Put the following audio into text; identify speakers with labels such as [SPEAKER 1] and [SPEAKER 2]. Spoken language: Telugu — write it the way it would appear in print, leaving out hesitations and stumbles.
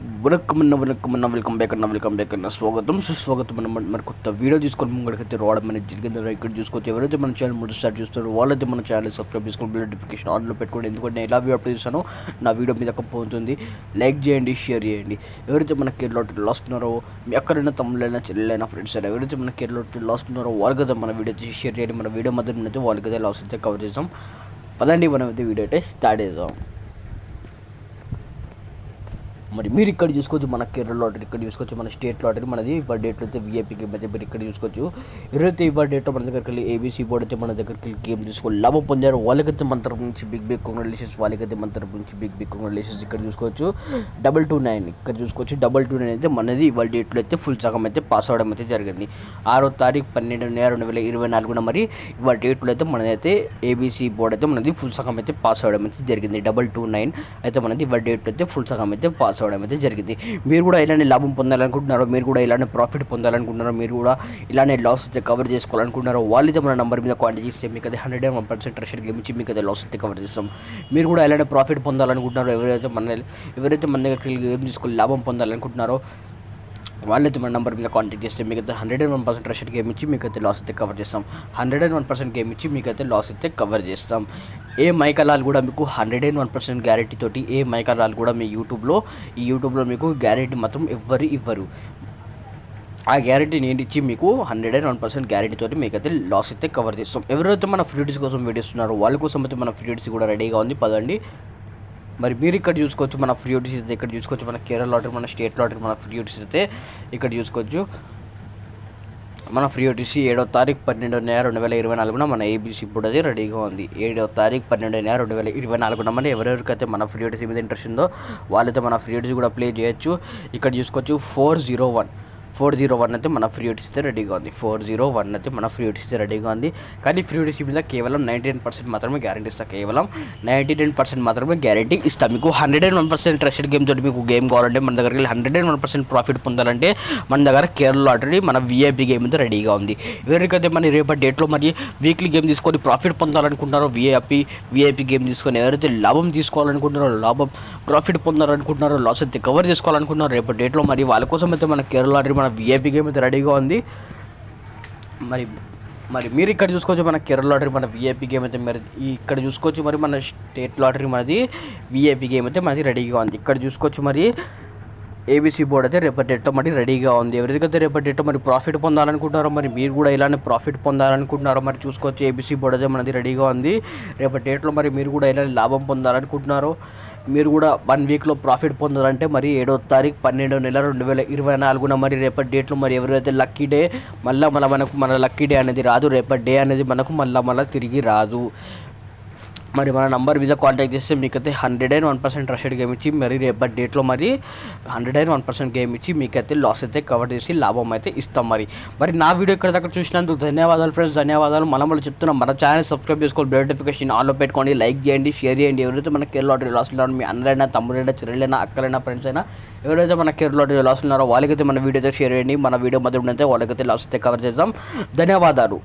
[SPEAKER 1] వెల్కమ్ బ్యాక్ అన్న స్వాగతం సుస్వాగతం అన్న మరి కొత్త వీడియో తీసుకొని ముంగడికైతే రావడం అనేది జరిగింది. ఇక్కడ చూసుకోవచ్చు. ఎవరైతే మన ఛానల్ ముందు స్టార్ట్ చేస్తారో వాళ్ళైతే మన ఛానల్ సబ్స్క్రైబ్ చేసుకొని బెల్ నోటిఫికేషన్ ఆన్లో పెట్టుకోండి. ఎందుకంటే నేను ఎలా వీడియో అప్లోడ్ చేస్తానో నా వీడియో మీద పోతుంది. లైక్ చేయండి, షేర్ చేయండి. ఎవరైతే మన కేరళ లాటరీలో వస్తున్నారో మీ అక్కడైనా తమ్ముళ్ళైనా చెల్లెలైనా ఫ్రెండ్స్ అయినా ఎవరైతే మన కేరళ లాటరీలో వస్తున్నారో వాళ్ళకైతే మన వీడియో షేర్ చేయండి. మన వీడియో మధ్య అయితే వాళ్ళకైతే లాస్ అయితే కవర్ చేస్తాం. పదండి మనం అయితే వీడియో అయితే స్టార్ట్ చేద్దాం. మరి మీరు ఇక్కడ చూసుకోవచ్చు. మన కేరళ లాటరీ ఇక్కడ చూసుకోవచ్చు. మన స్టేట్ లాటరీ మనది ఇవాళ డేట్లో అయితే వీఐపీ గేమ్ అయితే మీరు ఇక్కడ చూసుకోవచ్చు. ఎవరైతే ఇవాళ డేట్లో మన దగ్గరికి వెళ్ళి ఏబీసీ బోర్డు అయితే మన దగ్గరికి వెళ్ళి గేమ్ తీసుకొని లాభం పొందారు వాళ్ళకైతే మన తరపు నుంచి బిగ్ కంగ్రాచులేషన్స్. వాళ్ళకైతే మన తరపు నుంచి బిగ్ కంగ్రాచులేషన్స్. ఇక్కడ చూసుకోవచ్చు 229 ఇక్కడ చూసుకోవచ్చు. 229 అయితే మనది ఇవాళ డేట్లో అయితే ఫుల్ సగం అయితే పాస్ అవడం అయితే జరిగింది. 6వ తారీఖు 12/2024 మరి ఇవాళ డేట్లో అయితే మనదైతే ఏబీసీ బోర్డు అయితే మనది ఫుల్ సగం అయితే పాస్ అవడం అయితే జరిగింది. 229 అయితే మనది ఇవాళ డేట్లో అయితే ఫుల్ సగం అయితే పాస్ అవడం అయితే జరిగింది. మీరు కూడా ఇలానే లాభం పొందాలనుకుంటున్నారో, మీరు కూడా ఇలానే ప్రాఫిట్ పొందాలనుకుంటున్నారో, మీరు కూడా ఇలానే లాస్ అయితే కవర్ చేసుకోవాలనుకుంటున్నారో వాళ్ళైతే మన నెంబర్ మీద కాంటాక్ట్ చేస్తే మీకు అయితే 101% ట్రస్టెడ్ గేమ్ ఇచ్చి మీకు అయితే లాస్ అయితే కవర్ చేస్తాం. మీరు కూడా ఇలానే ప్రాఫిట్ పొందాలనుకుంటున్నారో, ఎవరైతే మన దగ్గరికి గేమ్ తీసుకొని లాభం పొందాలనుకుంటున్నారో వాళ్ళైతే మన నెంబర్ మీద కాంటాక్ట్ చేస్తే మీకు అయితే 101% ట్రస్టెడ్ గేమ్ ఇచ్చి మీకు అయితే లాస్ అయితే కవర్ చేస్తాం. 101% గేమ్ ఇచ్చి మీకు అయితే లాస్ అయితే కవర్ చేస్తాం. ఏ మైకలాలు కూడా మీకు 101% గ్యారెంటీ తోటి ఏ మైకలాలు కూడా మీ యూట్యూబ్లో మీకు గ్యారెంటీ మాత్రం ఇవ్వరు. ఆ గ్యారెంటీ నేను ఇచ్చి మీకు 101% గ్యారెంటీ తోటి మీకు అయితే లాస్ అయితే కవర్ చేస్తాం. ఎవరైతే మన ఫ్రీడీస్ కోసం వీడియోస్ ఉన్నారో వాళ్ళ కోసం అయితే మన ఫ్రీడీస్ కూడా రెడీగా ఉంది. పదండి మరి మీరు ఇక్కడ చూసుకోవచ్చు. మన ఫ్రీడీస్ అయితే ఇక్కడ చూసుకోవచ్చు. మన కేరళ లాటరీ, మన స్టేట్ లాటరీ, మన ఫ్రీడీస్ అయితే ఇక్కడ చూసుకోవచ్చు. మన ఫ్రీడీసీ 7వ తారీఖు 12/2024 మన ఏబీసీ బోర్డు అది రెడీగా ఉంది. 7వ తారీఖు 12/2024 మన ఎవరెవరికైతే మన ఫ్రీడీసీ మీద ఇంట్రెస్ట్ ఉందో వాళ్ళైతే మన ఫ్రీడీసీ కూడా ప్లే చేయొచ్చు. ఇక్కడ చూసుకోవచ్చు. 401 అయితే మన ఫ్రీడీసీ అయితే రెడీగా ఉంది. 401 అయితే మన ఫ్రీడీసీ అయితే రెడీగా ఉంది. కానీ ఫ్రీడీసీ మీద కేవలం 99% మాత్రమే గ్యారెంటీ ఇస్తా. కేవలం 99% మాత్రమే గ్యారెంటీ ఇస్తా. మీకు 101% ట్రస్టెడ్ గేమ్ తోటి మీకు గేమ్ కావాలంటే మన దగ్గరికి 101% ప్రాఫిట్ పొందాలంటే మన దగ్గర కేరళ లాటరీ మన వీఐపీ గేమ్ అయితే రెడీగా ఉంది. ఎవరికైతే మన రేపటి డేట్లో మరి వీక్లీ గేమ్ తీసుకొని ప్రాఫిట్ పొందాలనుకుంటున్నారో, వీఐపీ గేమ్ తీసుకొని ఎవరైతే లాభం తీసుకోవాలనుకుంటున్నారో, ప్రాఫిట్ పొందాలనుకుంటున్నారో, లాస్ అయితే కవర్ చేసుకోవాలనుకుంటున్నారో రేపటి డేట్లో మరి వాళ్ళ కోసం అయితే మన కేరళ లాటరీ మన వీఐపీ గేమ్ అయితే రెడీగా ఉంది. మరి మీరు ఇక్కడ చూసుకోవచ్చు. మన కేరళ లాటరీ మన వీఐపీ గేమ్ అయితే మరి ఇక్కడ చూసుకోవచ్చు. మరి మన స్టేట్ లాటరీ మనది వీఐపీ గేమ్ అయితే మనది రెడీగా ఉంది. ఇక్కడ చూసుకోవచ్చు. మరి ఏబీసీ బోర్డు అయితే రేపటి డేట్లో మరి రెడీగా ఉంది. ఎవరికైతే రేపటి డేట్లో మరి ప్రాఫిట్ పొందాలనుకుంటున్నారో, మరి మీరు కూడా ఇలానే ప్రాఫిట్ పొందాలనుకుంటున్నారో మరి చూసుకోవచ్చు. ఏబీసీ బోర్డు అయితే మనది రెడీగా ఉంది. రేపటి డేట్లో మరి మీరు కూడా ఇలానే లాభం పొందాలనుకుంటున్నారో, మీరు కూడా 1 వీక్లో ప్రాఫిట్ పొందాలంటే మరి 7వ తారీఖు 12/2024 మరి రేపటి డేట్లో మరి ఎవరైతే లక్కీ డే మనకు మన లక్కీ డే అనేది రాదు. రేపటి డే అనేది మనకు మళ్ళీ తిరిగి రాదు. మరి మన నంబర్ మీద కాంటాక్ట్ చేస్తే మీకైతే 101% ట్రస్టెడ్ గేమ్ ఇచ్చి మరి రేపటి డేట్లో మరి 101% గేమ్ ఇచ్చి మీకైతే లాస్ అయితే కవర్ చేసి లాభం అయితే ఇస్తాం. మరి నా వీడియో ఇక్కడ దగ్గర చూసినందుకు ధన్యవాదాలు ఫ్రెండ్స్, ధన్యవాదాలు. మనం చెప్తున్నాం మన ఛానల్ సబ్స్క్రైబ్ చేసుకోండి, బెల్ నోటిఫికేషన్ ఆన్లో పెట్టుకోండి, లైక్ చేయండి, షేర్ చేయండి. ఎవరైతే మన కేరళ లాటరీ లాస్ ఉన్నారో, మీ అన్నలైనా, తమ్ముడైనా, చెల్లెలైనా, అక్కలైనా, ఫ్రెండ్స్ అయినా ఎవరైతే మన కేరళ లాటరీ లాస్ ఉన్నారో వాళ్ళకైతే మన వీడియో అయితే షేర్ చేయండి. మన వీడియో మధ్య ఉంటే వాళ్ళకైతే లాస్ అయితే కవర్ చేద్దాం. ధన్యవాదాలు.